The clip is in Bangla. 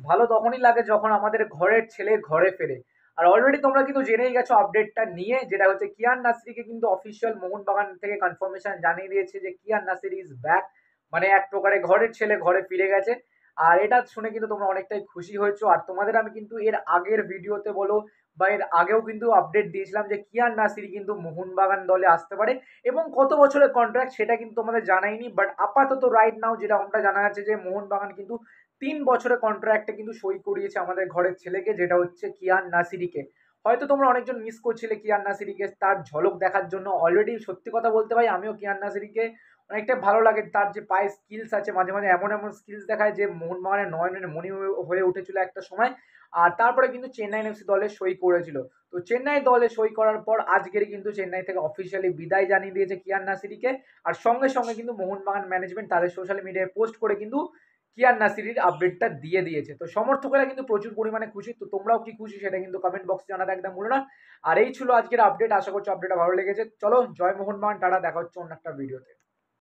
ভালো তখনই লাগে যখন আমাদের ঘরের ছেলে ঘরে ফেরে। আর অলরেডি তোমরা কিন্তু জেনেই গেছো আপডেটটা নিয়ে, যেটা হচ্ছে কিয়ান নাসরিকে কিন্তু অফিসিয়াল মোহনবাগান থেকে কনফার্মেশন জানিয়ে দিয়েছে যে কিয়ান নাসির ইজ ব্যাক। মানে এক প্রকারে ঘরের ছেলে ঘরে ফিরে গেছে। আর এটা শুনে কিন্তু তোমরা অনেকটাই খুশি হয়েছো। আর তোমাদের আমি কিন্তু এর আগের ভিডিওতে বলো বা এর আগেও কিন্তু আপডেট দিয়েছিলাম যে কিয়ান নাসির কিন্তু মোহনবাগান দলে আসতে পারে এবং কত বছরের কন্ট্রাক্ট সেটা কিন্তু তোমাদের জানাইনি। বাট আপাতত রাইট নাও যেটা আমরা জানা যাচ্ছে যে মোহনবাগান কিন্তু ৩ বছরের কন্ট্রাক্টে কিন্তু সই করিয়েছে আমাদের ঘরের ছেলেকে, যেটা হচ্ছে কিয়ান নাসিরিকে। হয়তো তোমরা অনেকজন মিস করছিলে কিয়ান নাসিরিকে তার ঝলক দেখার জন্য। অলরেডি সত্যি কথা বলতে ভাই আমিও কিয়ান নাসিরিকে অনেকটা ভালো লাগে। তার যে পায়ে স্কিলস আছে, মাঝে মাঝে এমন এমন স্কিলস দেখায় যে মোহনবাগানের নয়নের মণি হয়ে উঠেছিল একটা সময়। আর তারপরে কিন্তু চেন্নাই এফসি দলে সই করেছিল। তো চেন্নাই দলে সই করার পর আজকেরই কিন্তু চেন্নাই থেকে অফিসিয়ালি বিদায় জানিয়ে দিয়েছে কিয়ান নাসিরিকে। আর সঙ্গে সঙ্গে কিন্তু মোহনবাগান ম্যানেজমেন্ট তাদের সোশ্যাল মিডিয়ায় পোস্ট করে কিন্তু কিয়ান নাসিরির আপডেটটা দিয়ে দিয়েছে। তো সমর্থকেরা কিন্তু প্রচুর পরিমাণে খুশি। তো তোমরাও কি খুশি সেটা কিন্তু কমেন্ট বক্সে জানাতে একদম ভুলো না। আর এই ছিল আজকের আপডেট। আশা করছি আপডেটটা ভালো লেগেছে। চলো জয় মোহনবাগান, টাটা, দেখা হচ্ছে অন্য একটা ভিডিওতে।